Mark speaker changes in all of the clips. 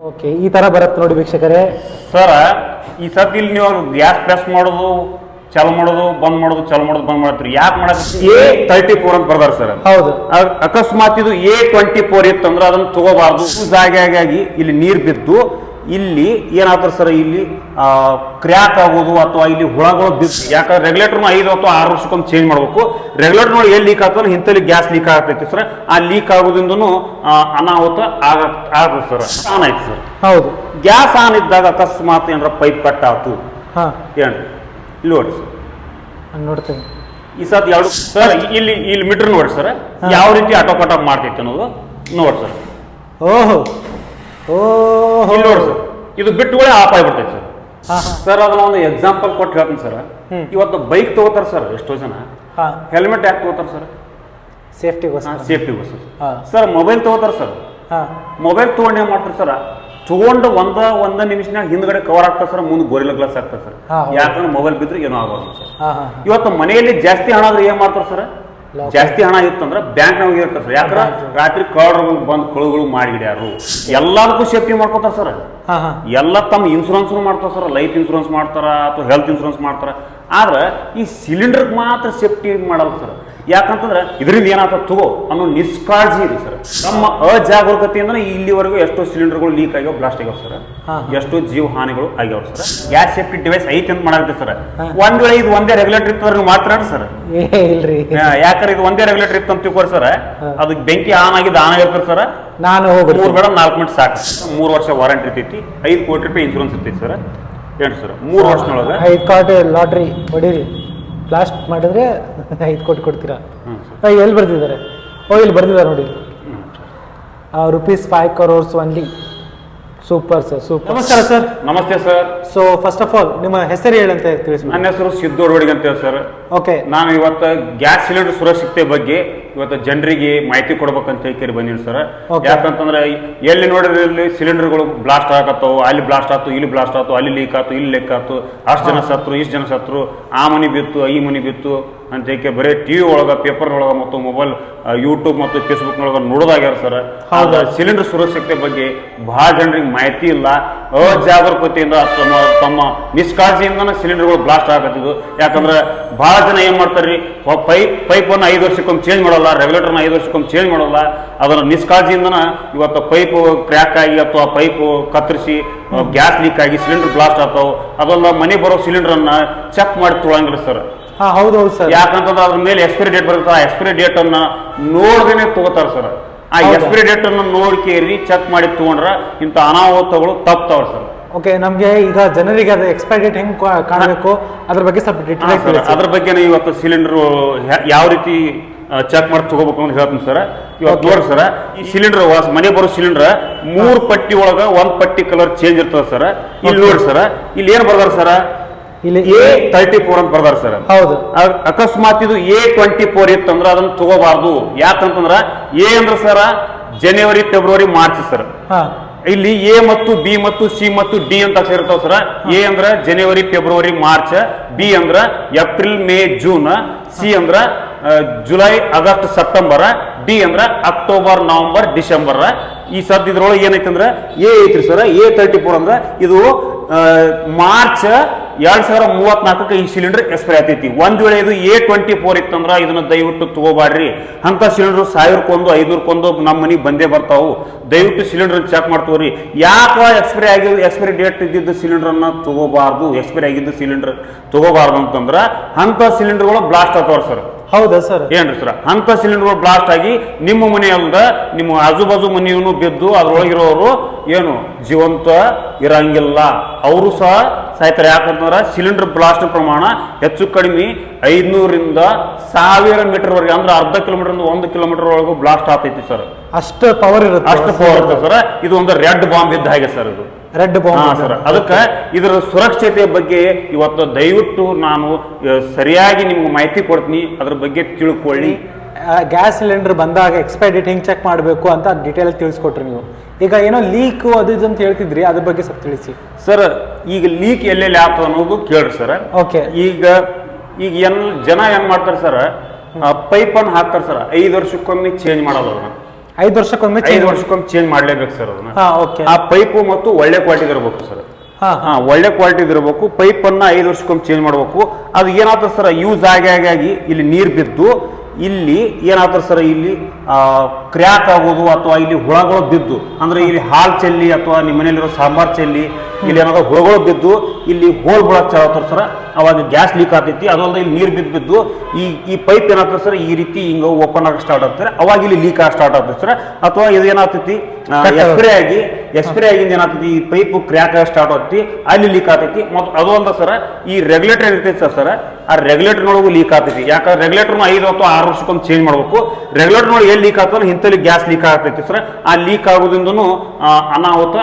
Speaker 1: Okay, ಈ ತರ ಬರುತ್ತೆ ನೋಡಿ ವೀಕ್ಷಕರೇ.
Speaker 2: ಸರ್ ಈ ಸತಿ ಇಲ್ಲಿ ನೀವು ಗ್ಯಾಸ್ ಪ್ರೆಸ್ ಮಾಡೋದು ಚಾಲು ಮಾಡೋದು ಬಂದ್ ಮಾಡೋದು ಚಾಲು ಮಾಡೋದು ಬಂದ್ ಮಾಡ್ತೀರಿ. ಯಾಕೆ ಮಾಡಕ್ಕೆ A34 ಅಂತ ಬರ್ದಾರ ಸರ್.
Speaker 1: ಹೌದು,
Speaker 2: ಅಕಸ್ಮಾತ್ ಇದು A24 ಇತ್ತಂದ್ರೆ ಅದನ್ನ ತಗೋಬಾರ್ದು. ಜಾಗಾಗಿ ಇಲ್ಲಿ ನೀರ್ ಬಿದ್ದು ಇಲ್ಲಿ ಏನಾಗ್ತಾರೆ ಸರ್, ಇಲ್ಲಿ ಕ್ರ್ಯಾಕ್ ಆಗೋದು ಅಥವಾ ಇಲ್ಲಿ ಹುಳಗಳು ಬಿದ್ದು, ಯಾಕಂದ್ರೆ ರೆಗ್ಯುಲೇಟರ್ನ 5 ಅಥವಾ 6 ವರ್ಷಕ್ಕೊಮ್ಮೆ ಚೇಂಜ್ ಮಾಡ್ಬೇಕು. ರೆಗ್ಯುಲೇಟರ್ ನೋಡಿ ಎಲ್ಲಿ ಲೀಕ್ ಆಗ್ತದೆ ಇಂಥಲ್ಲಿ ಗ್ಯಾಸ್ ಲೀಕ್ ಆಗ್ತೈತಿ ಸರ್. ಆ ಲೀಕ್ ಆಗೋದ್ರಿಂದನೂ ಅನಾಹುತ ಆಗತ್ತೆ ಸರ್. ಆನ್ ಆಯ್ತು ಸರ್.
Speaker 1: ಹೌದು,
Speaker 2: ಗ್ಯಾಸ್ ಆನ್ ಇದ್ದಾಗ ಅಕಸ್ಮಾತ್ ಏನಾರ ಪೈಪ್ ಕಟ್ ಆಯ್ತು ಏನ್ರಿ, ಇಲ್ಲಿ ನೋಡಿ ಸರ್,
Speaker 1: ನೋಡ್ತೇನೆ
Speaker 2: ಈ ಸತ್ ಎರಡು ಸರ್. ಇಲ್ಲಿ ಮೀಟರ್ ನೋಡಿ ಸರ್, ಯಾವ ರೀತಿ ಆಟೋ ಕಟ್ ಆಫ್ ಮಾಡ್ತೈತೆ ಅನ್ನೋದು ನೋಡಿ ಸರ್.
Speaker 1: ಓಹೋ ಓಹೋ,
Speaker 2: ಇಲ್ಲಿ ನೋಡಿ ಸರ್, ಇದು ಬಿಟ್ಟುಗಳೇ ಆಫ್ ಆಗಿಬಿಡ್ತೈತೆ ಸರ್. ಸರ್ ಅದನ್ನ ಒಂದು ಎಕ್ಸಾಂಪಲ್ ಕೊಟ್ಟು ಹೇಳ್ತೀನಿ ಸರ್. ಇವತ್ತು ಬೈಕ್ ತಗೋತಾರ ಸರ್ ಎಷ್ಟೋ ಜನ, ಹೆಲ್ಮೆಟ್ ಯಾಕೆ ತಗೋತಾರ ಸರ್? ಸೇಫ್ಟಿಗೋಸ್ಕರ. ಸರ್ ಮೊಬೈಲ್ ತಗೋತಾರ ಸರ್, ಮೊಬೈಲ್ ತಗೊಂಡು ಏನ್ ಮಾಡ್ತಾರೆ ಸರ್, ತಗೊಂಡು ಒಂದ ನಿಮಿಷನಾಗ ಹಿಂದ್ಗಡೆ ಕವರ್ ಆಗ್ತಾರೆ ಸರ್, ಮುಂದೆ ಗೋರಿಲ್ಲ ಗ್ಲಾಸ್ ಆಗ್ತಾರೆ ಸರ್. ಯಾಕಂದ್ರೆ ಮೊಬೈಲ್ ಬಿದ್ರೆ ಏನೋ ಆಗೋದು ಸರ್. ಇವತ್ತು ಮನೆಯಲ್ಲಿ ಜಾಸ್ತಿ ಹಣ ಆದ್ರೆ ಏನ್ ಮಾಡ್ತಾರೆ ಸರ್, ಜಾಸ್ತಿ ಹಣ ಇತ್ತಂದ್ರೆ ಬ್ಯಾಂಕ್ನಾಗ ಇರ್ತಾರೆ ಸರ್. ಯಾಕಂದ್ರೆ ರಾತ್ರಿ ಕಳ್ಳರು ಬಂದು ಕಳುಗಳು ಮಾಡಿಗಿಡ್ಯಾರು. ಎಲ್ಲದಕ್ಕೂ ಸೇಫ್ಟಿ ಮಾಡ್ಕೋತಾರ ಸರ್. ಎಲ್ಲ ತಮ್ಮ ಇನ್ಶೂರೆನ್ಸ್ ಮಾಡ್ತಾರ ಸರ್, ಲೈಫ್ ಇನ್ಶೂರೆನ್ಸ್ ಮಾಡ್ತಾರ ಅಥವಾ ಹೆಲ್ತ್ ಇನ್ಶೂರೆನ್ಸ್ ಮಾಡ್ತಾರ. ಆದ್ರೆ ಈ ಸಿಲಿಂಡರ್ ಮಾತ್ರ ಸೇಫ್ಟಿ ಮಾಡಲ್ಲ ಸರ್. ಯಾಕಂತಂದ್ರೆ ಇದರಿಂದ ಏನಾಗ್ತದೆ ತಗೋ ಅನ್ನೋ ನಿಷ್ಕಾಳಜಿ ಇದೆ ಸರ್. ನಮ್ಮ ಅಜಾಗರೂಕತೆಯಿಂದ ಇಲ್ಲಿವರೆಗೂ ಎಷ್ಟೋ ಸಿಲಿಂಡರ್ಗಳು ಲೀಕ್ ಆಗ್ಯಾವ, ಬ್ಲಾಸ್ಟ್ ಆಗ್ಯಾವ ಸರ್. ಎಷ್ಟೋ ಜೀವ ಹಾನಿಗಳು ಆಗ್ಯಾವ ಸರ್. ಗ್ಯಾಸ್ ಸೇಫ್ಟಿ ಡಿವೈಸ್ ಐತೆ ಅಂತ ಮಾಡಾಗುತ್ತೆ ಸರ್. ಒಂದ್ ವೇಳೆ ಇದು ಒಂದೇ ರೆಗ್ಯುಲೇಟರ್ ಇತ್ತು ಮಾತ್ರ ಸರ್. ಯಾಕಂದ್ರೆ ಇದು ಒಂದೇ ರೆಗ್ಯುಲೇಟರ್ ಇತ್ತು ಅಂತ ತಿಳ್ಕೊರಿ ಸರ್, ಅದಕ್ಕೆ ಬೆಂಕಿ ಆನ್ ಆಗಿರ್ತದೆ ಸರ್.
Speaker 1: ನಾನು
Speaker 2: 3 ಬೇಡ 4 ಮಿನಿಟ್ ಸಾಕು. 3 ವರ್ಷ ವಾರಂಟಿ ಇರ್ತೈತಿ, 5 ಕೋಟಿ ರೂಪಾಯಿ ಇನ್ಶೂರೆನ್ಸ್ ಇರ್ತೈತಿ ಸರ್. ಏನು ಸರ್ 3 ವರ್ಷದೊಳಗೆ 5
Speaker 1: ಕೋಟಿ ಲಾಟ್ರಿ ಹೊಡೀರಿ, ಬ್ಲಾಸ್ಟ್ ಮಾಡಿದ್ರೆ 5 ಕೋಟಿ ಕೊಡ್ತೀರಾ? ಎಲ್ಲಿ ಬರ್ತಿದ್ದಾರೆ? ಇಲ್ಲಿ ಬರ್ತಿದ್ದಾರೆ ನೋಡಿ, ₹5 crores only. Super sir, super. ನಮಸ್ಕಾರ ಸರ್.
Speaker 2: ನಮಸ್ತೆ sir.
Speaker 1: So first of all ನಿಮ್ಮ ಹೆಸರು ಹೇಳಂತ ತಿಳಿಸಿ.
Speaker 2: ನನ್ನ ಹೆಸರು ಸಿದ್ದೋಡ್ವಡಿಗೆ ಅಂತ ಹೇಳಿ ಸರ್.
Speaker 1: ಓಕೆ,
Speaker 2: ನಾನು ಇವತ್ತು ಗ್ಯಾಸ್ ಸಿಲಿಂಡರ್ ಸುರಕ್ಷತೆ ಬಗ್ಗೆ ಇವತ್ತು ಜನರಿಗೆ ಮಾಹಿತಿ ಕೊಡ್ಬೇಕಂತ ಹೇಳಿ ಬಂದೀನಿ ಸರ್. ಯಾಕಂತಂದ್ರೆ ಎಲ್ಲಿ ನೋಡಿದ್ರೆ ಇಲ್ಲಿ ಸಿಲಿಂಡರ್ಗಳು ಬ್ಲಾಸ್ಟ್ ಆಗತ್ತವು, ಅಲ್ಲಿ ಬ್ಲಾಸ್ಟ್ ಆಯ್ತು, ಇಲ್ಲಿ ಬ್ಲಾಸ್ಟ್ ಆಯ್ತು, ಅಲ್ಲಿ ಲೀಕ್ ಆಯ್ತು, ಇಲ್ಲಿ ಲೀಕ್ ಆಯ್ತು, ಅಷ್ಟು ಜನ ಸತ್ರು, ಇಷ್ಟು ಜನ ಸತ್ರು, ಆ ಮನೆ ಬಿತ್ತು, ಈ ಮನೆ ಬಿತ್ತು ಅಂತ ಹೇಳಿ ಬರೀ ಟಿವಿ ಒಳಗ, ಪೇಪರ್ ಒಳಗ ಮತ್ತು ಮೊಬೈಲ್, ಯೂಟ್ಯೂಬ್ ಮತ್ತು ಫೇಸ್ಬುಕ್ ಒಳಗ ನೋಡೋದಾಗ್ಯಾರ ಸರ್. ಸಿಲಿಂಡರ್ ಸುರಕ್ಷತೆ ಬಗ್ಗೆ ಬಹಳ ಜನರಿಗೆ ಮಾಹಿತಿ ಇಲ್ಲ. ಅಜಾಗರೂಕತೆಯಿಂದ ತಮ್ಮ ನಿಷ್ಕಾಳಜಿಯಿಂದ ಸಿಲಿಂಡರ್ಗಳು ಬ್ಲಾಸ್ಟ್ ಆಗತ್ತಿದ್ದು. ಯಾಕಂದ್ರೆ ಬಹಳ ಜನ ಏನ್ ಮಾಡ್ತಾರ್ರಿ, ಪೈಪನ್ನು 5 ವರ್ಷಕ್ಕೊಮ್ಮೆ ಚೇಂಜ್ ಮಾಡಲ್ಲ, ರೆಗ್ಯುಲೇಟರ್ನ 5 ವರ್ಷಕ್ಕೊಮ್ಮೆ ಚೇಂಜ್ ಮಾಡಲ್ಲ. ಅದನ್ನ ನಿಷ್ಕಾಳಜಿಯಿಂದ ಇವತ್ತು ಪೈಪ್ ಕ್ರ್ಯಾಕ್ ಆಗಿ ಅಥವಾ ಪೈಪ್ ಕತ್ತರಿಸಿ ಗ್ಯಾಸ್ ಲೀಕ್ ಆಗಿ ಸಿಲಿಂಡರ್ ಬ್ಲಾಸ್ಟ್ ಆಗ್ತಾವ. ಅದೆಲ್ಲ ಮನೆ ಬರೋ ಸಿಲಿಂಡರ್ ಅನ್ನ ಚೆಕ್ ಮಾಡಿ ತೊಳಂಗಿಲ್ಲ ಸರ್.
Speaker 1: ಹೌದೌದು ಸರ್.
Speaker 2: ಯಾಕಂತಂದ್ರೆ ಅದ್ರ ಮೇಲೆ ಎಕ್ಸ್ಪೈರಿ ಡೇಟ್ ಬರುತ್ತೆ, ಆ ಎಕ್ಸ್ಪೈರಿ ಡೇಟ್ ಅನ್ನ ನೋಡ್ದೇನೆ ತಗೋತಾರ ಸರ್. ಆ ಎಕ್ಸ್ಪೈರಿ ಡೇಟ್ ಅನ್ನ ನೋಡ್ಕೇರಿ ಚೆಕ್ ಮಾಡಿ ತಗೊಂಡ್ರ ಇಂಥ ಅನಾಹುತಗಳು ತಪ್ತಾವ ಸರ್.
Speaker 1: ಓಕೆ, ನಮ್ಗೆ ಈಗ ಜನರಿಗೆ ಅದು ಎಕ್ಸ್ಪೈರಿ ಡೇಟ್ ಹೆಂಗ್ ಕಾಣಬೇಕು ಅದ್ರ ಬಗ್ಗೆ ಸ್ವಲ್ಪ ಡೀಟೇಲ್.
Speaker 2: ಅದ್ರ ಬಗ್ಗೆ ಇವತ್ತು ಸಿಲಿಂಡರ್ ಯಾವ ರೀತಿ ಚೆಕ್ ಮಾಡಿ ತಗೋಬೇಕು ಅಂತ ಹೇಳ್ತೀನಿ ಸರ್. ಇವತ್ತು ನೋಡಿ ಸರ್, ಈ ಸಿಲಿಂಡರ್ ಮನೆ ಬರೋ ಸಿಲಿಂಡರ್ 3 ಪಟ್ಟಿ ಒಳಗ 1 ಪಟ್ಟಿ ಕಲರ್ ಚೇಂಜ್ ಇರ್ತದೆ ಸರ್. ಇಲ್ಲಿ ನೋಡಿ ಸರ್, ಇಲ್ಲಿ ಏನ್ ಬರ್ದಾರ ಸರ್, ಇಲ್ಲಿ A34 ಅಂತ ಬರ್ದಾರ ಸರ್.
Speaker 1: ಹೌದು,
Speaker 2: ಅಕಸ್ಮಾತ್ ಇದು A24 ಇತ್ತಂದ್ರ ಅದನ್ನ ತಗೋಬಾರ್ದು. ಯಾಕಂತಂದ್ರ ಎ ಅಂದ್ರ ಸರ್ ಜನವರಿ, ಫೆಬ್ರವರಿ, ಮಾರ್ಚ್ ಸರ್. ಇಲ್ಲಿ ಎ ಮತ್ತು ಬಿ ಮತ್ತು ಸಿ ಮತ್ತು ಡಿ ಅಂತ ಅಕ್ಷರ ಇರ್ತಾವ ಸರ್. ಎ ಅಂದ್ರ ಜನವರಿ, ಫೆಬ್ರವರಿ, ಮಾರ್ಚ್, ಬಿ ಅಂದ್ರ ಏಪ್ರಿಲ್, ಮೇ, ಜೂನ್, ಸಿ ಅಂದ್ರ ಜುಲೈ, ಆಗಸ್ಟ್, ಸೆಪ್ಟೆಂಬರ್, ಡಿ ಅಂದ್ರ ಅಕ್ಟೋಬರ್, ನವೆಂಬರ್, ಡಿಸೆಂಬರ್. ಈ ಸದ್ ಇದ್ರೊಳಗೆ ಏನೈತಂದ್ರ ಎ ಐತ್ರಿ ಸರ್. A34 ಅಂದ್ರ ಇದು ಮಾರ್ಚ್ 2034 ಈ ಸಿಲಿಂಡರ್ ಎಕ್ಸ್ಪೈರ್ ಆಗ್ತೈತಿ. ಒಂದ್ ವೇಳೆ ಇದು A24 ಇತ್ತಂದ್ರ ಇದನ್ನ ದಯವಿಟ್ಟು ತಗೋಬಾಡ್ರಿ. ಅಂತ ಸಿಲಿಂಡರ್ 1000ಕೊಂದು 500ಕೊಂದು ನಮ್ಮ ಮನೆಗೆ ಬಂದೇ ಬರ್ತಾವು. ದಯವಿಟ್ಟು ಸಿಲಿಂಡರ್ ಚೆಕ್ ಮಾಡ್ತವ್ರಿ. ಯಾಕೆ ಎಕ್ಸ್ಪೈರಿ ಡೇಟ್ ಇದ್ದಿದ್ದು ಸಿಲಿಂಡರ್ ಅನ್ನ ತಗೋಬಾರ್ದು, ಎಕ್ಸ್ಪೈರಿ ಆಗಿದ್ದು ಸಿಲಿಂಡರ್ ತಗೋಬಾರ್ದು ಅಂತಂದ್ರ ಅಂತ ಸಿಲಿಂಡರ್ಗಳು ಬ್ಲಾಸ್ಟ್ ಆಗ್ತಾವ ಸರ್.
Speaker 1: ಹೌದಾ ಸರ್?
Speaker 2: ಏನ್ರಿ ಸರ್, ಅಂತ ಸಿಲಿಂಡರ್ ಬ್ಲಾಸ್ಟ್ ಆಗಿ ನಿಮ್ಮ ಮನೆ ಅಲ್ದ ನಿಮ್ಮ ಆಜು ಬಾಜು ಮನೆಯನ್ನು ಬಿದ್ದು ಅದ್ರೊಳಗಿರೋರು ಏನು ಜೀವಂತ ಇರಂಗಿಲ್ಲ, ಅವರು ಸಹ ಸಾಯ್ತಾರೆ. ಯಾಕಂತಂದ್ರೆ ಸಿಲಿಂಡರ್ ಬ್ಲಾಸ್ಟ್ ಪ್ರಮಾಣ ಹೆಚ್ಚು ಕಡಿಮೆ 500ರಿಂದ 1000 ಮೀಟರ್ ವರೆಗೆ, ಅಂದ್ರೆ ಅರ್ಧ ಕಿಲೋಮೀಟರ್ 1 ಕಿಲೋಮೀಟರ್ ಒಳಗೂ ಬ್ಲಾಸ್ಟ್ ಆಗ್ತೈತಿ ಸರ್.
Speaker 1: ಅಷ್ಟು ಪವರ್ ಇರುತ್ತೆ.
Speaker 2: ಅಷ್ಟು ಪವರ್ ಇರುತ್ತೆ ಸರ್. ಇದು ಒಂದು ರೆಡ್ ಬಾಂಬ್ ಇದ್ದ ಹಾಗೆ ಸರ್. ಇದು
Speaker 1: ರೆಡ್ ಬಾಂಬ್
Speaker 2: ಸರ್. ಅದಕ್ಕೆ ಇದರ ಸುರಕ್ಷತೆಯ ಬಗ್ಗೆ ಇವತ್ತು ದಯವಿಟ್ಟು ನಾನು ಸರಿಯಾಗಿ ನಿಮ್ಗೆ ಮಾಹಿತಿ ಕೊಡ್ತೀನಿ, ಅದ್ರ ಬಗ್ಗೆ ತಿಳ್ಕೊಳ್ಳಿ.
Speaker 1: ಗ್ಯಾಸ್ ಸಿಲಿಂಡರ್ ಬಂದಾಗ ಎಕ್ಸ್ಪೈರಿ ಡೇಟ್ ಹೆಂಗ್ ಚೆಕ್ ಮಾಡಬೇಕು ಅಂತ ಡೀಟೇಲ್ ತಿಳಿಸ್ಕೊಟ್ರಿ ನೀವು. ಈಗ ಏನೋ ಲೀಕ್ ಅದು ಇದು ಅಂತ ಹೇಳ್ತಿದ್ರಿ, ಅದ್ರ ಬಗ್ಗೆ ಸ್ವಲ್ಪ ತಿಳಿಸಿ
Speaker 2: ಸರ್. ಈಗ ಲೀಕ್ ಎಲ್ಲೆಲ್ಲಿ ಆಗ್ತದೆ ಅನ್ನೋದು ಕೇಳ್ರಿ ಸರ್.
Speaker 1: ಓಕೆ,
Speaker 2: ಈಗ ಜನ ಏನ್ ಮಾಡ್ತಾರೆ ಸರ್, ಪೈಪ್ ಅನ್ನು ಹಾಕ್ತಾರೆ ಸರ್. 5 ವರ್ಷಕ್ಕೊಮ್ಮೆ ಚೇಂಜ್ ಮಾಡಲ್ಲ ಅದನ್ನ.
Speaker 1: 5 ವರ್ಷಕ್ಕೊಮ್ಮೆ
Speaker 2: 5 ವರ್ಷಕ್ಕೊಮ್ಮೆ ಚೇಂಜ್ ಮಾಡ್ಲೇಬೇಕು ಸರ್ ಅದನ್ನ.
Speaker 1: ಓಕೆ.
Speaker 2: ಆ ಪೈಪು ಮತ್ತು ಒಳ್ಳೆ ಕ್ವಾಲಿಟಿ ಇರಬೇಕು ಸರ್. ಒಳ್ಳೆ ಕ್ವಾಲಿಟಿ ಇರಬೇಕು. ಪೈಪ್ ಅನ್ನ 5 ವರ್ಷಕ್ಕೊಮ್ಮೆ ಚೇಂಜ್ ಮಾಡಬೇಕು. ಅದು ಏನಾಗ್ತದೆ ಸರ್, ಯೂಸ್ ಆಗಿ ಇಲ್ಲಿ ನೀರು ಬಿದ್ದು ಇಲ್ಲಿ ಏನಾಗ್ತದೆ ಸರ್, ಇಲ್ಲಿ ಕ್ರ್ಯಾಕ್ ಆಗೋದು ಅಥವಾ ಇಲ್ಲಿ ಹುಳಗಳು ಬಿದ್ದು, ಅಂದ್ರೆ ಇಲ್ಲಿ ಹಾಲು ಚೆಲ್ಲಿ ಅಥವಾ ನಿಮ್ಮ ಮನೇಲಿರೋ ಸಾಂಬಾರ್ ಚೆಲ್ಲಿ ಇಲ್ಲಿ ಏನಾದ್ರು ಹುಳಗಳು ಬಿದ್ದು ಇಲ್ಲಿ ಹೋಲ್ ಬಿಡಕ್ ಚಾಲತ್ತಾರೆ ಸರ್, ಅವಾಗ ಗ್ಯಾಸ್ ಲೀಕ್ ಆಗ್ತೈತಿ. ಅದಲ್ಲದೆ ಇಲ್ಲಿ ನೀರು ಬಿದ್ದು ಈ ಪೈಪ್ ಏನಾಗ್ತದೆ ಸರ್, ಈ ರೀತಿ ಹಿಂಗ ಓಪನ್ ಆಗಿ ಸ್ಟಾರ್ಟ್ ಆಗ್ತಾರೆ, ಅವಾಗ ಇಲ್ಲಿ ಲೀಕ್ ಆಗಿ ಸ್ಟಾರ್ಟ್ ಆಗ್ತದೆ ಸರ್. ಅಥವಾ ಇದು ಏನಾಗ್ತೈತಿ, ಎಕ್ಸ್ಪ್ರೇ ಆಗಿಂದ ಏನಾಗ್ತೈತಿ, ಈ ಪೈಪ್ ಕ್ರ್ಯಾಕ್ ಆಗಿ ಸ್ಟಾರ್ಟ್ ಆಗ್ತೈತಿ, ಅಲ್ಲಿ ಲೀಕ್ ಆಗ್ತೈತಿ. ಮತ್ತು ಅದು ಅಲ್ಲ ಸರ್, ಈ ರೆಗ್ಯುಲೇಟರ್ ಇರ್ತೈತಿ ಸರ್, ಆ ರೆಗ್ಯುಲೇಟರ್ನೊಳಗೂ ಲೀಕ್ ಆಗ್ತೈತಿ. ಯಾಕಂದ್ರೆ ರೆಗ್ಯುಲೇಟರ್ನ 5 ಅಥವಾ 6 ವರ್ಷಕ್ಕೊಮ್ಮೆ ಚೇಂಜ್ ಮಾಡಬೇಕು. ರೆಗ್ಯುಲೇಟರ್ನೊಳಗೆ ಎಲ್ಲಿ ಲೀಕ್ ಆಗ್ತದೆ, ಇಂಥಲ್ಲಿ ಗ್ಯಾಸ್ ಲೀಕ್ ಆಗ್ತೈತಿ ಸರ್. ಆ ಲೀಕ್ ಆಗೋದ್ರಿಂದನೂ ಅನಾಹುತ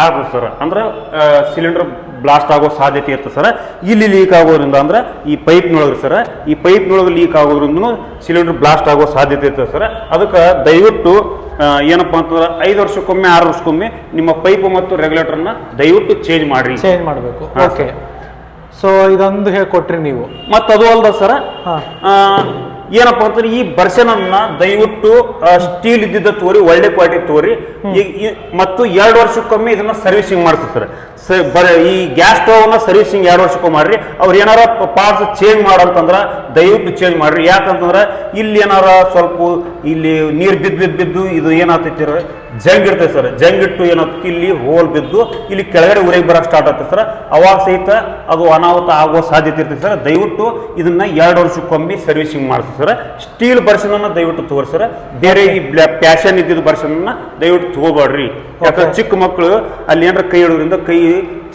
Speaker 2: ಆಗ್ತದೆ ಸರ್. ಅಂದ್ರೆ ಸಿಲಿಂಡರ್ ಬ್ಲಾಸ್ಟ್ ಆಗೋ ಸಾಧ್ಯತೆ ಇರ್ತದೆ ಸರ್. ಇಲ್ಲಿ ಲೀಕ್ ಆಗೋದ್ರಿಂದ ಅಂದ್ರೆ ಈ ಪೈಪ್ನೊಳಗೆ ಸರ್, ಈ ಪೈಪ್ನೊಳಗೆ ಲೀಕ್ ಆಗೋದ್ರಿಂದ ಸಿಲಿಂಡರ್ ಬ್ಲಾಸ್ಟ್ ಆಗೋ ಸಾಧ್ಯತೆ ಇರ್ತದೆ ಸರ್. ಅದಕ್ಕೆ ದಯವಿಟ್ಟು ಏನಪ್ಪಾ ಅಂತಂದ್ರೆ 5 ವರ್ಷಕ್ಕೊಮ್ಮೆ 6 ವರ್ಷಕ್ಕೊಮ್ಮೆ ನಿಮ್ಮ ಪೈಪ್ ಮತ್ತು ರೆಗ್ಯುಲೇಟರ್ನ ದಯವಿಟ್ಟು ಚೇಂಜ್
Speaker 1: ಮಾಡಬೇಕು. ಓಕೆ. ಸೊ ಇದೊಂದು ಹೇಳ್ಕೊಟ್ರಿ ನೀವು.
Speaker 2: ಮತ್ತು ಅದು ಅಲ್ದ ಸರ್, ಏನಪ್ಪಾ ಅಂತಂದ್ರೆ ಈ ಬರ್ಷನ್ ಅನ್ನ ದಯವಿಟ್ಟು ಸ್ಟೀಲ್ ಇದ್ದಿದ್ದ ತೋರಿ, ಒಳ್ಳೆ ಕ್ವಾಲಿಟಿ ತೋರಿ. ಮತ್ತು 2 ವರ್ಷಕ್ಕೊಮ್ಮೆ ಇದನ್ನ ಸರ್ವಿಸಿಂಗ್ ಮಾಡಿಸಿ ಸರ್. ಈ ಗ್ಯಾಸ್ ಸ್ಟವ್ ನ ಸರ್ವಿಸಿಂಗ್ 2 ವರ್ಷಕ್ಕೊಮ್ಮೆ ಮಾಡ್ರಿ. ಅವ್ರು ಏನಾರ ಪಾರ್ಟ್ಸ್ ಚೇಂಜ್ ಮಾಡಂತಂದ್ರ ದಯವಿಟ್ಟು ಚೇಂಜ್ ಮಾಡ್ರಿ. ಯಾಕಂತಂದ್ರ ಇಲ್ಲಿ ಏನಾರ ಸ್ವಲ್ಪ ಇಲ್ಲಿ ನೀರು ಬಿದ್ದು ಇದು ಏನಾಗ್ತೈತಿ ಜಂಗ್ ಇರ್ತೈತೆ ಸರ್. ಜಂಗ್ ಇಟ್ಟು ಏನಾಗ್ತೈತಿ, ಇಲ್ಲಿ ಹೋಲ್ ಬಿದ್ದು ಇಲ್ಲಿ ಕೆಳಗಡೆ ಉರಿಗೆ ಬರಕ್ ಸ್ಟಾರ್ಟ್ ಆಗ್ತದೆ ಸರ್. ಅವಾಗ ಸಹಿತ ಅದು ಅನಾಹುತ ಆಗುವ ಸಾಧ್ಯತೆ ಇರ್ತೈತೆ ಸರ್. ದಯವಿಟ್ಟು ಇದನ್ನ 2 ವರ್ಷಕ್ಕೊಮ್ಮೆ ಸರ್ವಿಸಿಂಗ್ ಮಾಡಿಸಿ ಸರ್. ಸ್ಟೀಲ್ ಬರ್ಷನ್ ಅನ್ನ ದಯವಿಟ್ಟು ತಗೋರಿ ಸರ್. ಬೇರೆ ಈ ಪ್ಯಾಷನ್ ಇದ್ದಿದ್ದ ಬರ್ಷನ್ ಅನ್ನ ದಯವಿಟ್ಟು ತಗೋಬೇಡ್ರಿ. ಯಾಕಂದ್ರೆ ಚಿಕ್ಕ ಮಕ್ಕಳು ಅಲ್ಲಿ ಏನಾರ ಕೈ ಇಡೋದ್ರಿಂದ ಕೈ